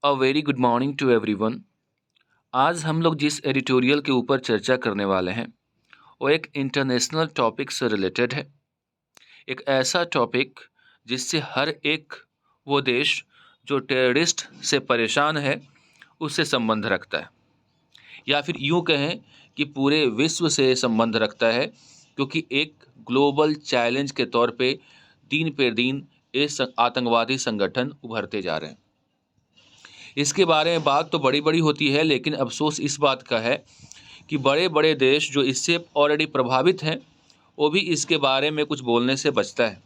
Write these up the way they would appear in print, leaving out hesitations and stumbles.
A very good morning to everyone. आज हम लोग जिस एडिटोरियल के ऊपर चर्चा करने वाले हैं वो एक इंटरनेशनल टॉपिक से रिलेटेड है। एक ऐसा टॉपिक जिससे हर एक वो देश जो टेररिस्ट से परेशान है उससे संबंध रखता है, या फिर यूँ कहें कि पूरे विश्व से संबंध रखता है, क्योंकि एक ग्लोबल चैलेंज के तौर पे दिन पे दिन ये आतंकवादी संगठन उभरते जा रहे हैं। इसके बारे में बात तो बड़ी-बड़ी होती है, लेकिन अफ़सोस इस बात का है कि बड़े-बड़े देश जो इससे ऑलरेडी प्रभावित हैं, वो भी इसके बारे में कुछ बोलने से बचता है।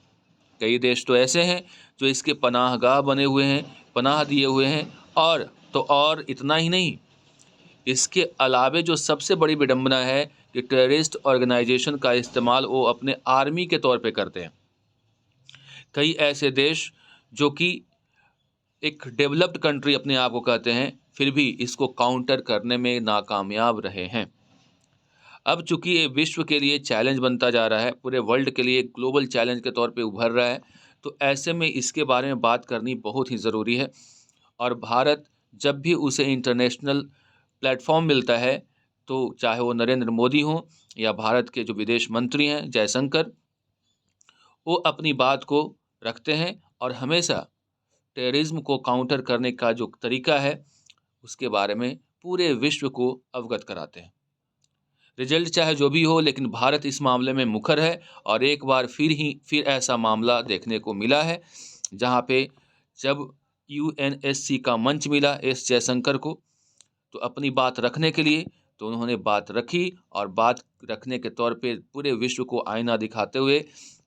कई देश तो ऐसे हैं जो इसके पनाहगाह बने हुए हैं, पनाह दिए हुए हैं, और तो और इतना ही नहीं, इसके अलावे जो सबसे बड़ी विडंबना है कि टेररिस्ट ऑर्गेनाइज़ेशन का इस्तेमाल वो अपने आर्मी के तौर पे करते हैं। कई ऐसे देश जो कि एक डेवलप्ड कंट्री अपने आप को कहते हैं, फिर भी इसको काउंटर करने में नाकामयाब रहे हैं। अब चूँकि ये विश्व के लिए चैलेंज बनता जा रहा है, पूरे वर्ल्ड के लिए एक ग्लोबल चैलेंज के तौर पे उभर रहा है, तो ऐसे में इसके बारे में बात करनी बहुत ही ज़रूरी है। और भारत जब भी उसे इंटरनेशनल प्लेटफ़ॉर्म मिलता है, तो चाहे वो नरेंद्र मोदी हों या भारत के जो विदेश मंत्री हैं जयशंकर, वो अपनी बात को रखते हैं और हमेशा टेररिज्म को काउंटर करने का जो तरीका है, उसके बारे में पूरे विश्व को अवगत कराते हैं। रिजल्ट चाहे जो भी हो, लेकिन भारत इस मामले में मुखर है, और एक बार फिर ऐसा मामला देखने को मिला है, जहाँ पे जब यूएनएससी का मंच मिला एस जयशंकर को, तो अपनी बात रखने के लिए तो उन्होंने बात रखी, और बात रखने के तौर पे पूरे विश्व को आईना दिखाते हुए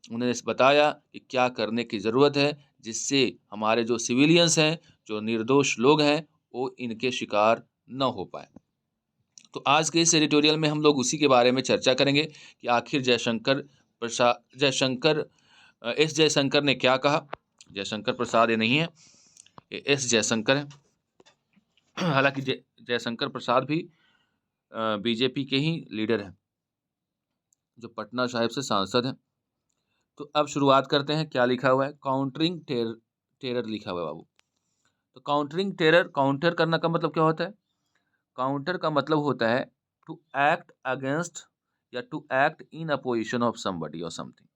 उन्होंने बताया कि क्या करने की ज़रूरत है, जिससे हमारे जो सिविलियंस हैं, जो निर्दोष लोग हैं, वो इनके शिकार न हो पाएँ। तो आज के इस एडिटोरियल में हम लोग उसी के बारे में चर्चा करेंगे कि आखिर एस जयशंकर ने क्या कहा। जयशंकर प्रसाद ये नहीं है, ये एस जयशंकर है। हालाँकि जयशंकर प्रसाद भी बीजेपी के ही लीडर हैं, जो पटना साहिब से सांसद हैं। तो अब शुरुआत करते हैं, क्या लिखा हुआ है। काउंटरिंग टेरर लिखा हुआ है बाबू। तो काउंटरिंग टेरर, काउंटर करना का मतलब क्या होता है? काउंटर का मतलब होता है टू एक्ट अगेंस्ट या to act in opposition of somebody और समथिंग।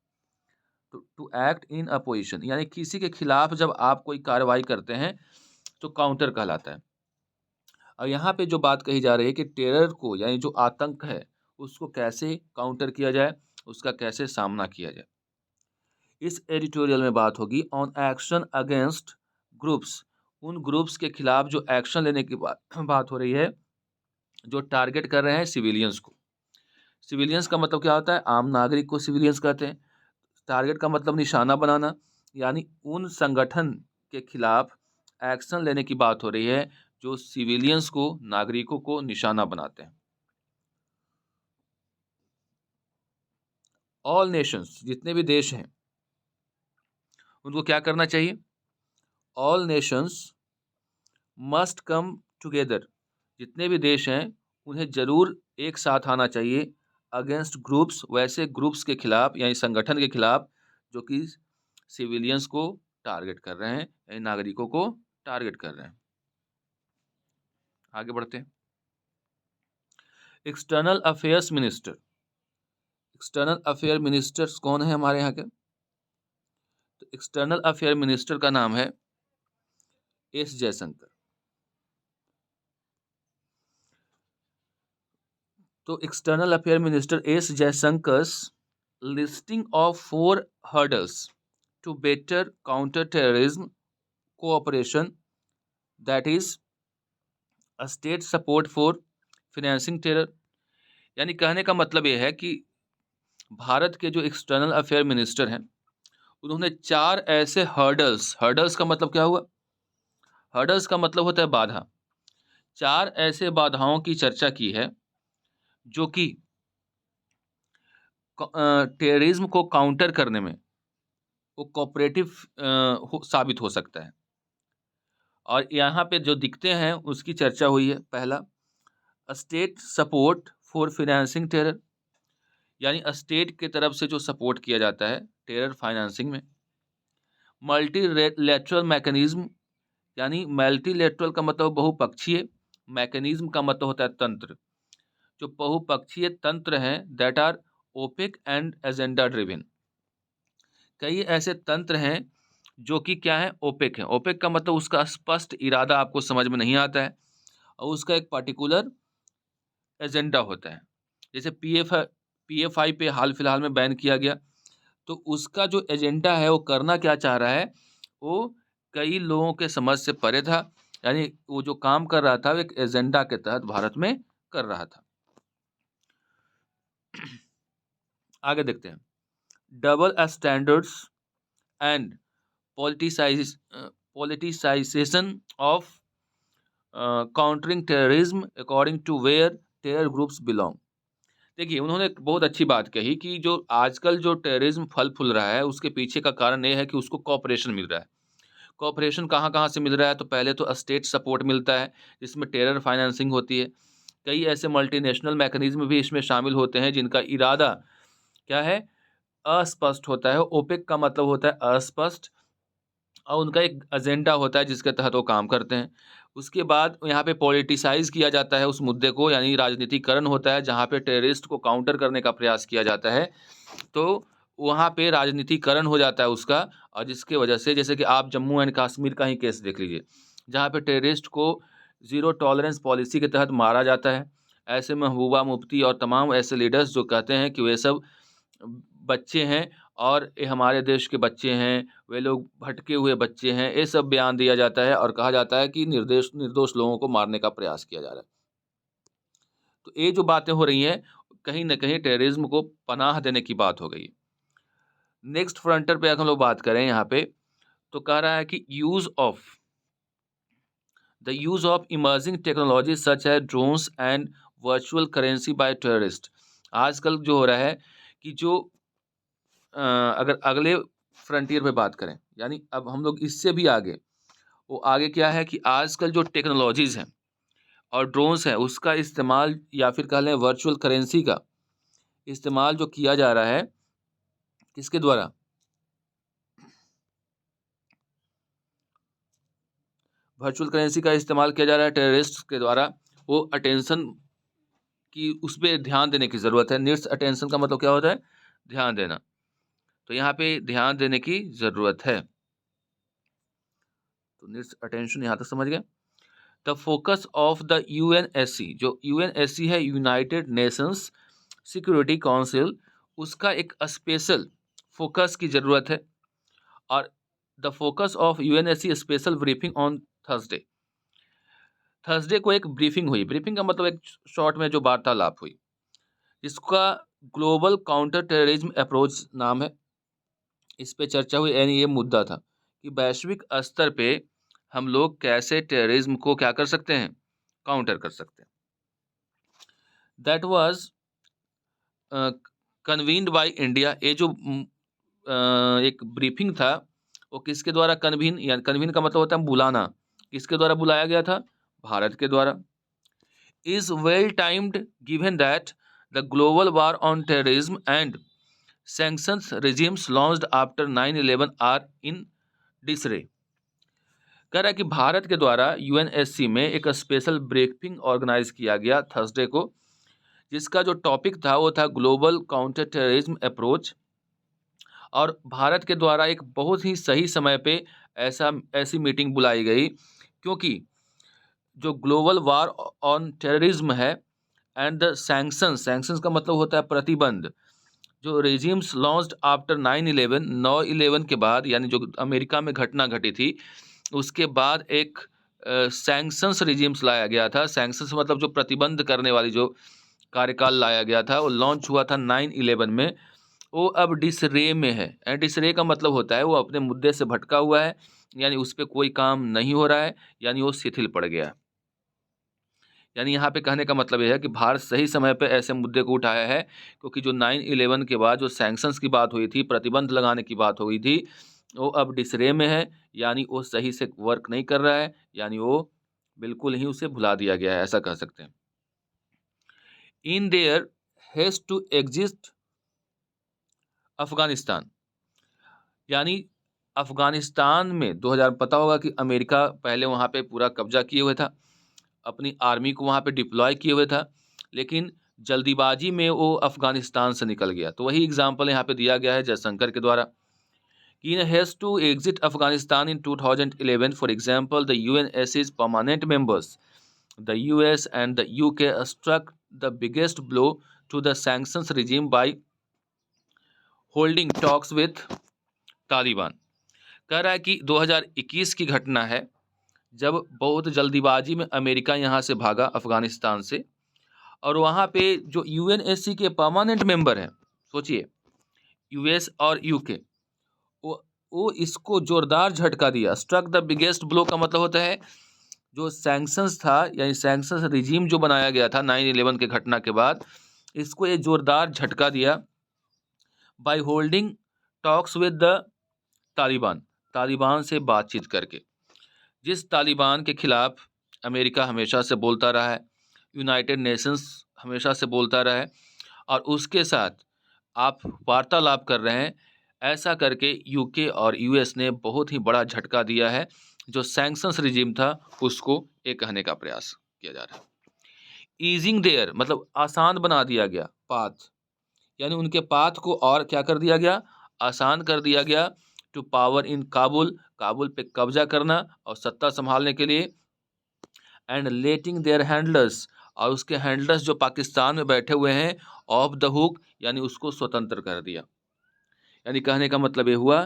तो टू एक्ट इन अपोजिशन यानी किसी के खिलाफ जब आप कोई कार्रवाई करते हैं तो काउंटर कहलाता है। और यहाँ पे जो बात कही जा रही है कि टेरर को यानी जो आतंक है उसको कैसे काउंटर किया जाए, उसका कैसे सामना किया जाए। इस एडिटोरियल में बात होगी ऑन एक्शन अगेंस्ट ग्रुप्स, उन ग्रुप्स के खिलाफ जो एक्शन लेने की बात हो रही है, जो टारगेट कर रहे हैं सिविलियंस को। सिविलियंस का मतलब क्या होता है? आम नागरिक को सिविलियंस कहते हैं। टारगेट का मतलब निशाना बनाना, यानी उन संगठन के खिलाफ एक्शन लेने की बात हो रही है जो सिविलियंस को, नागरिकों को निशाना बनाते हैं। ऑल नेशंस, जितने भी देश हैं, उनको क्या करना चाहिए? All Nations must come together, जितने भी देश हैं उन्हें ज़रूर एक साथ आना चाहिए अगेंस्ट ग्रुप्स, वैसे ग्रुप्स के खिलाफ यानी संगठन के खिलाफ जो कि सिविलियंस को टारगेट कर रहे हैं, यानी नागरिकों को टारगेट कर रहे हैं। आगे बढ़ते हैं। External affairs minister, external affair ministers कौन है हमारे यहाँ के? तो एक्सटर्नल अफेयर मिनिस्टर का नाम है एस जयशंकर। तो external affair minister S Jaishankar's listing of 4 hurdles to better counter terrorism cooperation, that is a state support for financing terror। यानी कहने का मतलब ये है कि भारत के जो एक्सटर्नल अफेयर मिनिस्टर हैं, उन्होंने 4 ऐसे हर्डल्स, हर्डल्स का मतलब क्या हुआ? हर्डल्स का मतलब होता है बाधा। 4 ऐसे बाधाओं की चर्चा की है जो कि टेररिज्म को काउंटर करने में वो कोऑपरेटिव साबित हो सकता है। और यहाँ पे जो दिखते हैं उसकी चर्चा हुई है। पहला, state support for financing terror, यानी स्टेट की तरफ से जो सपोर्ट किया जाता है टेरर फाइनेंसिंग में। मल्टीलैटरल मैकेनिज्म यानी मल्टीलेटरल का मतलब बहुपक्षीय, मैकेनिज्म का मतलब होता है तंत्र। जो बहुपक्षीय तंत्र हैं that are opaque and agenda driven. कई ऐसे तंत्र हैं जो कि क्या है, ओपेक है। ओपेक का मतलब उसका स्पष्ट इरादा आपको समझ में नहीं आता है और उसका एक पर्टिकुलर एजेंडा होता है। जैसे पीएफआई पे हाल फिलहाल में बैन किया गया, तो उसका जो एजेंडा है वो करना क्या चाह रहा है, वो कई लोगों के समझ से परे था। यानी वो जो काम कर रहा था वो एक एजेंडा के तहत भारत में कर रहा था। आगे देखते हैं। Double standards and politicization of countering terrorism according to where terror groups belong. देखिए, उन्होंने एक बहुत अच्छी बात कही कि जो आजकल जो टेररिज्म फल फूल रहा है उसके पीछे का कारण ये है कि उसको कॉपरेशन मिल रहा है। कॉपरेशन कहाँ कहाँ से मिल रहा है, तो पहले तो स्टेट सपोर्ट मिलता है जिसमें टेरर फाइनेंसिंग होती है। कई ऐसे मल्टीनेशनल मैकेनिज्म भी इसमें शामिल होते हैं जिनका इरादा क्या है, अस्पष्ट होता है। ओपेक का मतलब होता है अस्पष्ट, और उनका एक एजेंडा होता है जिसके तहत वो काम करते हैं। उसके बाद यहाँ पे पॉलिटिसाइज़ किया जाता है उस मुद्दे को, यानी राजनीतिकरण होता है जहाँ पे टेररिस्ट को काउंटर करने का प्रयास किया जाता है। तो वहाँ पे राजनीतिकरण हो जाता है उसका, और जिसकी वजह से जैसे कि आप जम्मू एंड कश्मीर का ही केस देख लीजिए, जहाँ पे टेररिस्ट को ज़ीरो टॉलरेंस पॉलिसी के तहत मारा जाता है। ऐसे महबूबा मुफ्ती और तमाम ऐसे लीडर्स जो कहते हैं कि वे सब बच्चे हैं और ये हमारे देश के बच्चे हैं, वे लोग भटके हुए बच्चे हैं, ये सब बयान दिया जाता है और कहा जाता है कि निर्दोष लोगों को मारने का प्रयास किया जा रहा है। तो ये जो बातें हो रही हैं, कहीं न कहीं टेररिज़्म को पनाह देने की बात हो गई है। नेक्स्ट फ्रंटर पे अगर हम लोग बात करें यहाँ पे, तो कह रहा है कि use of emerging technology such as drones and virtual currency bye terrorist. आजकल जो हो रहा है कि जो अगर अगले फ्रंटियर पे बात करें, यानी अब हम लोग इससे भी आगे, वो आगे क्या है कि आजकल जो टेक्नोलॉजीज़ हैं और ड्रोन्स हैं, उसका इस्तेमाल या फिर कह लें वर्चुअल करेंसी का इस्तेमाल जो किया जा रहा है, किसके द्वारा? वर्चुअल करेंसी का इस्तेमाल किया जा रहा है टेररिस्ट के द्वारा। वो अटेंशन की उस पे ध्यान देने की ज़रूरत है। नीड्स अटेंशन का मतलब क्या होता है? ध्यान देना। तो यहाँ पे ध्यान देने की ज़रूरत है। तो नीड्स अटेंशन यहाँ तक समझ गए? The focus of the UNSC, जो यूएनएससी है, यूनाइटेड नेशंस सिक्योरिटी काउंसिल, उसका एक स्पेशल फोकस की ज़रूरत है। और the focus of UNSC special briefing on Thursday, Thursday को एक ब्रीफिंग हुई। ब्रीफिंग का मतलब एक शॉर्ट में जो वार्तालाप हुई, इसका ग्लोबल काउंटर टेररिज्म अप्रोच नाम है। इस पे चर्चा हुई, यानी ये मुद्दा था कि वैश्विक स्तर पे हम लोग कैसे टेररिज्म को क्या कर सकते हैं, काउंटर कर सकते हैं। That was convened by India. ये जो एक ब्रीफिंग था, वो किसके द्वारा कन्वीन, या कन्वीन का मतलब होता है बुलाना, किसके द्वारा बुलाया गया था? भारत के द्वारा। Is well timed given that the global war on terrorism and sanctions regimes launched after 9/11 are in disarray। कह रहा है कि भारत के द्वारा यूएनएससी में एक स्पेशल ब्रीफिंग ऑर्गेनाइज किया गया थर्सडे को, जिसका जो टॉपिक था वो था ग्लोबल काउंटर टेररिज्म अप्रोच। और भारत के द्वारा एक बहुत ही सही समय पे ऐसी मीटिंग बुलाई गई, क्योंकि जो ग्लोबल वार ऑन टेररिज्म है एंड द सैंक्शंस का मतलब होता है प्रतिबंध, जो रेजिम्स लॉन्च्ड आफ्टर 9/11, 9/11 के बाद, यानी जो अमेरिका में घटना घटी थी, उसके बाद एक सैंक्शंस रेजिम्स लाया गया था। सैंक्शंस मतलब जो प्रतिबंध करने वाली जो कार्यकाल लाया गया था, वो लॉन्च हुआ था 9/11 में। वो अब डिसरे में है। एंड डिसरे का मतलब होता है वो अपने मुद्दे से भटका हुआ है, यानी उस पे कोई काम नहीं हो रहा है, यानी वो शिथिल पड़ गया है। यानी यहाँ पे कहने का मतलब ये है कि भारत सही समय पे ऐसे मुद्दे को उठाया है, क्योंकि जो 9/11 के बाद जो सैंक्शंस की बात हुई थी, प्रतिबंध लगाने की बात हुई थी, वो अब डिसरे में है, यानी वो सही से वर्क नहीं कर रहा है, यानी वो बिल्कुल ही उसे भुला दिया गया है, ऐसा कह सकते हैं। In there has to exist Afghanistan, यानी अफ़गानिस्तान में 2000 पता होगा कि अमेरिका पहले वहाँ पे पूरा कब्ज़ा किए हुए था, अपनी आर्मी को वहाँ पे डिप्लॉय किए हुए था, लेकिन जल्दीबाजी में वो अफ़गानिस्तान से निकल गया। तो वही एग्ज़ाम्पल यहाँ पे दिया गया है जयशंकर के द्वारा। In haste to exit Afghanistan in 2011, for example, the UNSC's permanent members, the US and the UK, struck the biggest blow to the sanctions regime by holding talks with Taliban. कह रहा है कि 2021 की घटना है, जब बहुत जल्दीबाजी में अमेरिका यहाँ से भागा अफ़गानिस्तान से, और वहाँ पे जो यूएनएससी के परमानेंट मेंबर हैं, सोचिए यूएस और यूके, वो इसको जोरदार झटका दिया। स्ट्रक द बिगेस्ट ब्लो का मतलब होता है जो सैंक्शंस था, यानी सैंक्शंस रिजीम जो बनाया गया था 9/11 के घटना के बाद, इसको ये जोरदार झटका दिया by holding talks with the Taliban, Taliban से बातचीत करके। जिस तालिबान के खिलाफ अमेरिका हमेशा से बोलता रहा है, यूनाइटेड नेशंस हमेशा से बोलता रहा है, और उसके साथ आप वार्तालाप कर रहे हैं, ऐसा करके यूके और यूएस ने बहुत ही बड़ा झटका दिया है। जो सैंक्शंस रिजीम था उसको ये कहने का प्रयास किया जा रहा है। ईजिंग देयर मतलब आसान बना दिया गया पाथ, यानी उनके पाथ को और क्या कर दिया गया, आसान कर दिया गया। To power in Kabul, Kabul पे कब्जा करना और सत्ता संभालने के लिए। एंड लेटिंग देयर हैंडलर्स, और उसके हैंडलर्स जो पाकिस्तान में बैठे हुए हैं, ऑफ द हुक, यानी उसको स्वतंत्र कर दिया। यानी कहने का मतलब ये हुआ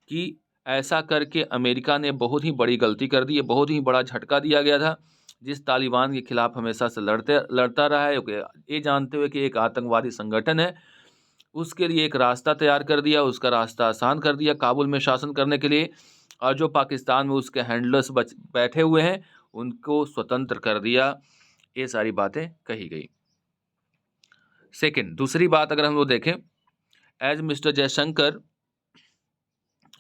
कि ऐसा करके अमेरिका ने बहुत ही बड़ी गलती कर दी है, बहुत ही बड़ा झटका दिया गया था। जिस तालिबान के खिलाफ हमेशा से लड़ता रहा है, ये जानते हुए कि एक आतंकवादी संगठन है, उसके लिए एक रास्ता तैयार कर दिया, उसका रास्ता आसान कर दिया काबुल में शासन करने के लिए, और जो पाकिस्तान में उसके हैंडलर्स बैठे हुए हैं उनको स्वतंत्र कर दिया। ये सारी बातें कही गई। सेकंड, दूसरी बात अगर हम लोग देखें, as mister Jaishankar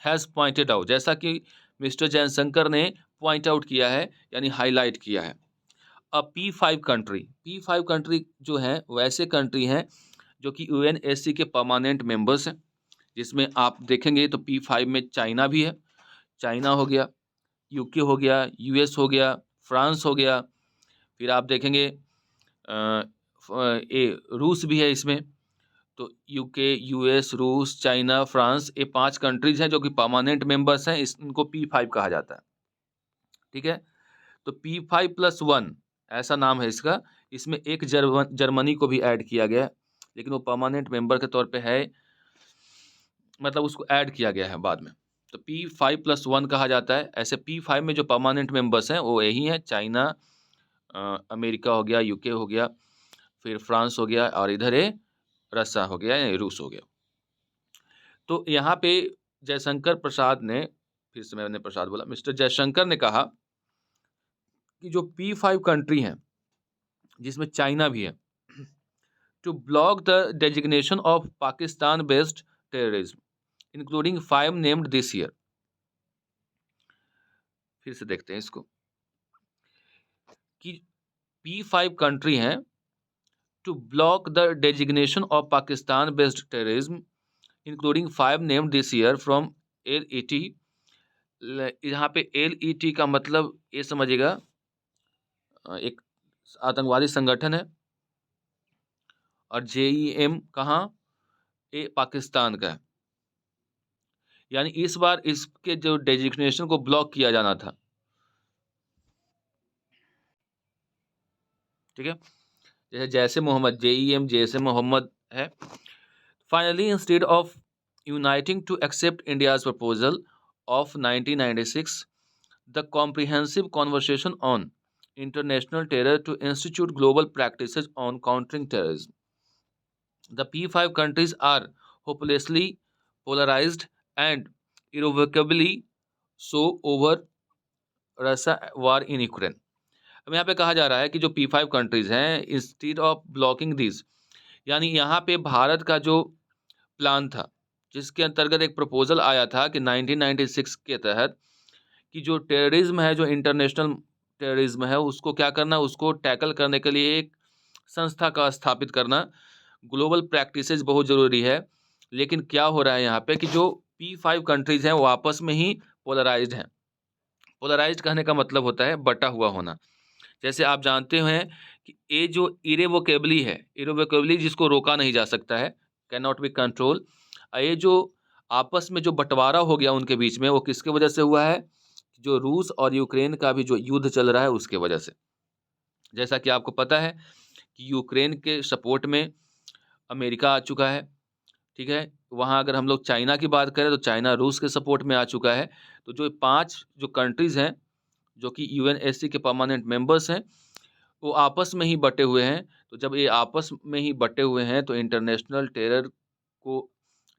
has pointed out, जैसा कि मिस्टर जयशंकर ने पॉइंट आउट किया है, यानी हाईलाइट किया है, अ P5 कंट्री, P5 कंट्री जो हैं वैसे कंट्री हैं जो कि यूएनएससी के परमानेंट मेंबर्स हैं, जिसमें आप देखेंगे तो P5 में चाइना भी है, चाइना हो गया, यूके हो गया, यूएस हो गया, फ्रांस हो गया, फिर आप देखेंगे रूस भी है इसमें। तो यूके, यूएस, रूस, चाइना, फ्रांस, ये 5 कंट्रीज़ हैं जो कि परमानेंट मेंबर्स हैं, इनको P5 कहा जाता है। ठीक है, तो P5+1 ऐसा नाम है इसका। इसमें एक जर्मनी को भी ऐड किया गया है, लेकिन वो परमानेंट मेंबर के तौर पे है, मतलब उसको ऐड किया गया है बाद में। तो P5+1 कहा जाता है। ऐसे P5 में जो परमानेंट मेंबर्स हैं वो यही हैं, चाइना, अमेरिका हो गया, यूके हो गया, फिर फ्रांस हो गया, और इधर है रसिया हो गया, या रूस हो गया। तो यहाँ पे जयशंकर प्रसाद ने, फिर से मैंने प्रसाद बोला, मिस्टर जयशंकर ने कहा कि जो P5 कंट्री हैं जिसमें चाइना भी है, to block the designation of Pakistan based terrorism including 5 named this year. फिर से देखते हैं इसको कि P5 कंट्री हैं to block the designation of Pakistan based terrorism including 5 named this year from LET। यहाँ पे LET का मतलब ये समझिएगा, एक आतंकवादी संगठन है, और JEM कहाँ, ये पाकिस्तान का है। यानी इस बार इसके जो डेजिग्नेशन को ब्लॉक किया जाना था। ठीक है, जैसे मोहम्मद, JEM जैसे मोहम्मद है। Finally instead of uniting to accept India's proposal of 1996, the comprehensive conversation on international terror to institute global practices on countering terrorism, the P5 countries are hopelessly polarized and irrevocably so over Russia war in Ukraine। अब यहाँ पे कहा जा रहा है कि जो P5 countries हैं, इंस्टीड ऑफ ब्लॉकिंग दिस, यानी यहाँ पे भारत का जो प्लान था, जिसके अंतर्गत एक प्रपोजल आया था कि 1996 के तहत कि जो टेररिज्म है, जो इंटरनेशनल टेररिज्म है, उसको क्या करना, उसको टैकल करने के लिए एक संस्था का स्थापित करना, ग्लोबल प्रैक्टिसेस बहुत ज़रूरी है। लेकिन क्या हो रहा है यहाँ पे कि जो P5 कंट्रीज़ हैं वो आपस में ही पोलराइज़्ड हैं। पोलराइज़्ड कहने का मतलब होता है बटा हुआ होना। जैसे आप जानते हैं कि ये जो इरेवोकेबली है, इरेवोकेबली जिसको रोका नहीं जा सकता है, कैन नॉट बी कंट्रोल, ये जो आपस में जो बँटवारा हो गया उनके बीच में, वो किसकी वजह से हुआ है? जो रूस और यूक्रेन का भी जो युद्ध चल रहा है उसके वजह से। जैसा कि आपको पता है कि यूक्रेन के सपोर्ट में अमेरिका आ चुका है, ठीक है? वहाँ अगर हम लोग चाइना की बात करें तो चाइना रूस के सपोर्ट में आ चुका है। तो जो 5 जो कंट्रीज़ हैं, जो कि यूएनएससी के परमानेंट मेंबर्स हैं, वो आपस में ही बँटे हुए हैं। तो जब ये आपस में ही बँटे हुए हैं तो इंटरनेशनल टेरर को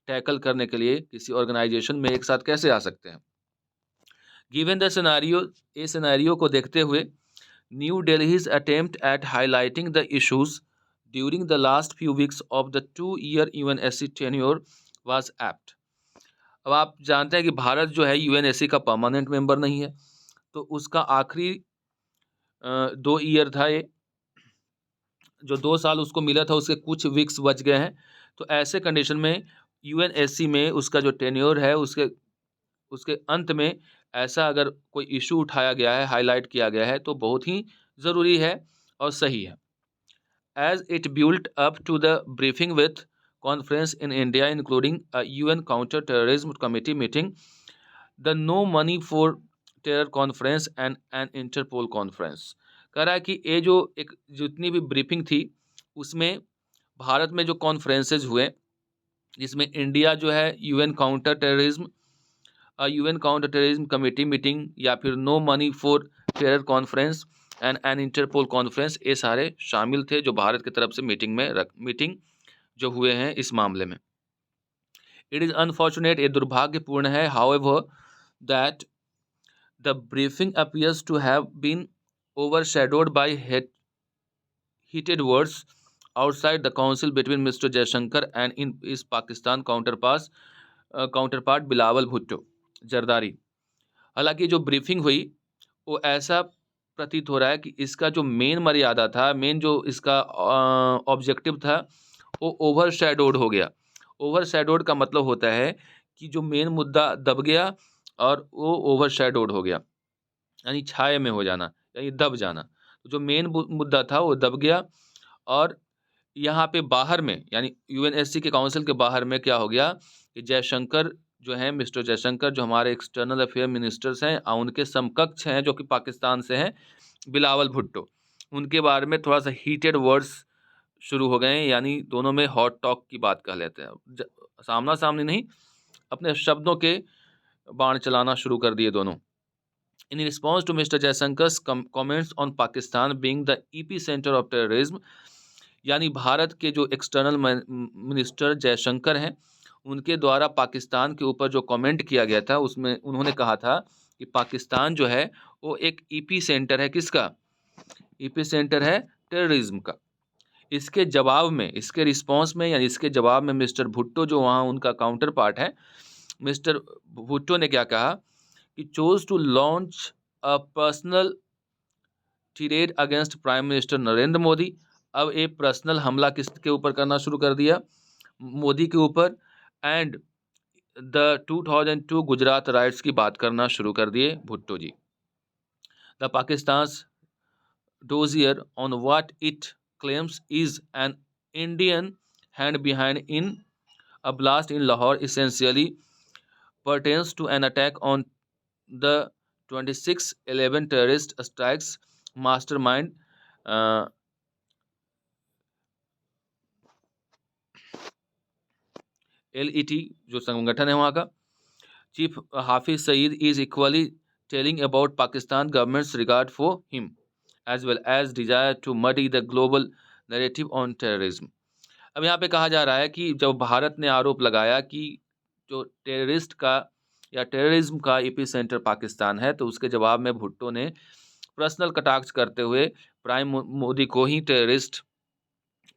टैकल करने के लिए किसी ऑर्गेनाइज़ेशन में एक साथ कैसे आ सकते हैं? गिवन द सिनेरियो, ये सिनेरियो को देखते हुए new दिल्ली's attempt at highlighting the issues during the last few weeks of the 2-year UNSC tenure was apt। अब आप जानते हैं कि भारत जो है यूएनएससी का परमानेंट मेंबर नहीं है, तो उसका आखिरी 2 ईयर था ये, जो 2 साल उसको मिला था उसके कुछ वीक्स बच गए हैं। तो ऐसे कंडीशन में यूएनएससी में उसका जो टेन्योर है उसके उसके अंत में ऐसा अगर कोई इश्यू उठाया गया है, हाइलाइट किया गया है तो बहुत ही ज़रूरी है और सही है। As it built up to the briefing with conference in India, including a UN counter-terrorism committee meeting, the no money for terror conference and an Interpol conference। कह रहा है कि ये जो एक जितनी भी ब्रीफिंग थी उसमें भारत में जो कॉन्फ्रेंसेज हुए, जिसमें इंडिया जो है UN counter terrorism committee meeting या फिर no money for terror conference and an Interpol conference, ये सारे शामिल थे जो भारत की तरफ से मीटिंग जो हुए हैं इस मामले में। इट इज़ अनफॉर्चुनेट, ये दुर्भाग्यपूर्ण है, however that the briefing appears to have been overshadowed by heated words outside the council between Mr. Jaishankar and in his Pakistan counterpart Bilawal Bhutto Zardari. हालांकि जो ब्रीफिंग हुई वो ऐसा प्रतीत हो रहा है कि इसका जो मेन मर्यादा था, मेन जो इसका ऑब्जेक्टिव था, वो ओवरशैडोड हो गया। ओवरशैडोड का मतलब होता है कि जो मेन मुद्दा दब गया और वो ओवरशैडोड हो गया, यानी छाये में हो जाना, यानी दब जाना। तो जो मेन मुद्दा था वो दब गया और यहाँ पे बाहर में यानी यूएनएससी के काउंसिल के बाहर में क्या हो गया कि जयशंकर जो हैं, मिस्टर जयशंकर जो हमारे एक्सटर्नल अफेयर मिनिस्टर्स हैं, उनके समकक्ष हैं जो कि पाकिस्तान से हैं, बिलावल भुट्टो, उनके बारे में थोड़ा सा हीटेड वर्ड्स शुरू हो गए हैं, यानी दोनों में हॉट टॉक की बात कह लेते हैं। सामना सामनी नहीं, अपने शब्दों के बाण चलाना शुरू कर दिए दोनों। In response to Mr. Jaisankar's comments on Pakistan being the epicenter of terrorism, यानी भारत के जो एक्सटर्नल मिनिस्टर जयशंकर हैं, उनके द्वारा पाकिस्तान के ऊपर जो कमेंट किया गया था उसमें उन्होंने कहा था कि पाकिस्तान जो है वो एक ईपी सेंटर है। किसका ईपी सेंटर है? टेररिज्म का। इसके जवाब में, इसके रिस्पांस में, यानी इसके जवाब में मिस्टर भुट्टो जो वहाँ उनका काउंटर पार्ट है, मिस्टर भुट्टो ने क्या कहा कि chose to launch a personal tirade against prime minister Narendra Modi. अब एक पर्सनल हमला किसके ऊपर करना शुरू कर दिया? मोदी के ऊपर। एंड द 2002 गुजरात राइट्स की बात करना शुरू कर दिए Bhutto ji. The Pakistan dossier on what it claims is an Indian hand behind in a blast in Lahore essentially pertains to an attack on the 26/11 terrorist strikes mastermind LET जो संगठन है वहाँ का chief Hafiz Saeed is equally telling about Pakistan government's regard for him as well as desire to muddy the global narrative on terrorism. अब यहाँ पे कहा जा रहा है कि जब भारत ने आरोप लगाया कि जो टेररिस्ट का या टेररिज्म का एपी सेंटर पाकिस्तान है, तो उसके जवाब में भुट्टो ने पर्सनल कटाक्ष करते हुए प्राइम मोदी को ही टेररिस्ट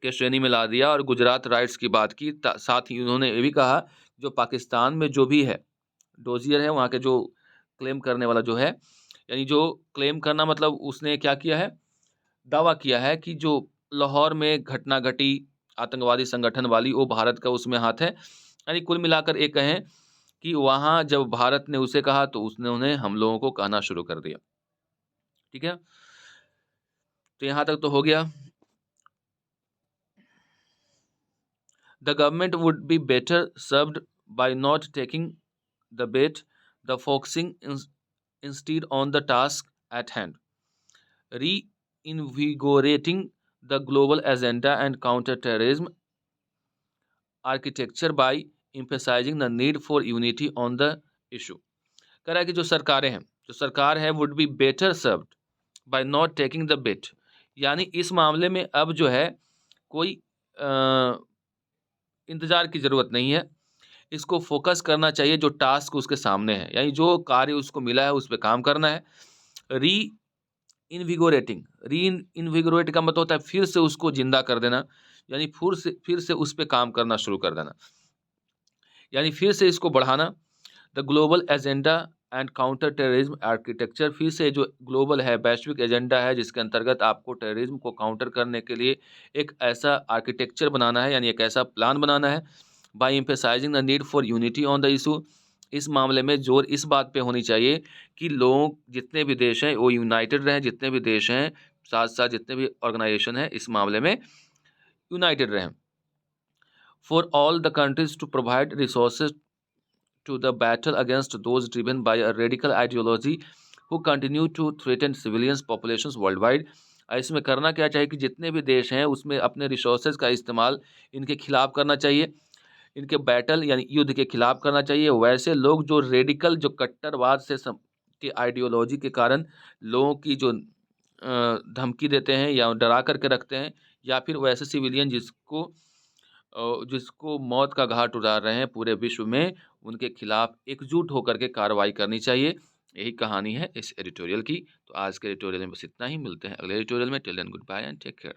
के श्रेणी में ला दिया और गुजरात राइट्स की बात की। साथ ही उन्होंने ये भी कहा जो पाकिस्तान में जो भी है डोजियर है, वहाँ के जो क्लेम करने वाला जो है, यानी जो क्लेम करना मतलब उसने क्या किया है, दावा किया है कि जो लाहौर में घटना घटी आतंकवादी संगठन वाली, वो भारत का उसमें हाथ है। यानी कुल मिलाकर ये कहें कि वहाँ जब भारत ने उसे कहा तो उसने उन्हें हम लोगों को कहना शुरू कर दिया। ठीक है? तो यहाँ तक तो हो गया। The government would be better served by not taking the bait, the focusing instead on the task at hand, reinvigorating the global agenda and counter-terrorism architecture by emphasizing the need for unity on the issue। कह रहा है कि जो सरकार है would be better served by not taking the bait, यानी इस मामले में अब जो है कोई इंतजार की ज़रूरत नहीं है। इसको फ़ोकस करना चाहिए जो टास्क उसके सामने है, यानी जो कार्य उसको मिला है उस पे काम करना है। री इनविगोरेटिंग, री इनविगोरेट का मतलब होता है फिर से उसको ज़िंदा कर देना, यानी फिर से उस पे काम करना शुरू कर देना, यानी फिर से इसको बढ़ाना। The global agenda and counter terrorism architecture, फिर से जो ग्लोबल है, वैश्विक एजेंडा है जिसके अंतर्गत आपको टेररिज्म को काउंटर करने के लिए एक ऐसा आर्किटेक्चर बनाना है, यानी एक ऐसा प्लान बनाना है। By emphasising the need for unity on the issue, इस मामले में जोर इस बात पे होनी चाहिए कि लोग जितने भी देश हैं वो यूनाइटेड रहें, जितने भी देश हैं साथ साथ जितने भी ऑर्गेनाइजेशन हैं इस मामले में यूनाइटेड रहें। For all the countries to provide resources to the battle against those driven by a radical ideology who continue to threaten civilians populations worldwide। इसमें करना क्या चाहिए कि जितने भी देश हैं उसमें अपने रिसोर्सेज का इस्तेमाल इनके खिलाफ करना चाहिए, इनके बैटल यानी युद्ध के खिलाफ करना चाहिए। वैसे लोग जो रेडिकल, जो कट्टरवाद से के आइडियोलॉजी के कारण लोगों की जो धमकी देते हैं या डरा करके रखते हैं, या फिर वैसे सिविलियन जिसको मौत का घाट उतार रहे हैं पूरे विश्व में, उनके खिलाफ एकजुट होकर के कार्रवाई करनी चाहिए। यही कहानी है इस एडिटोरियल की। तो आज के एडिटोरियल में बस इतना ही, मिलते हैं अगले एडिटोरियल में। Till then goodbye and take care.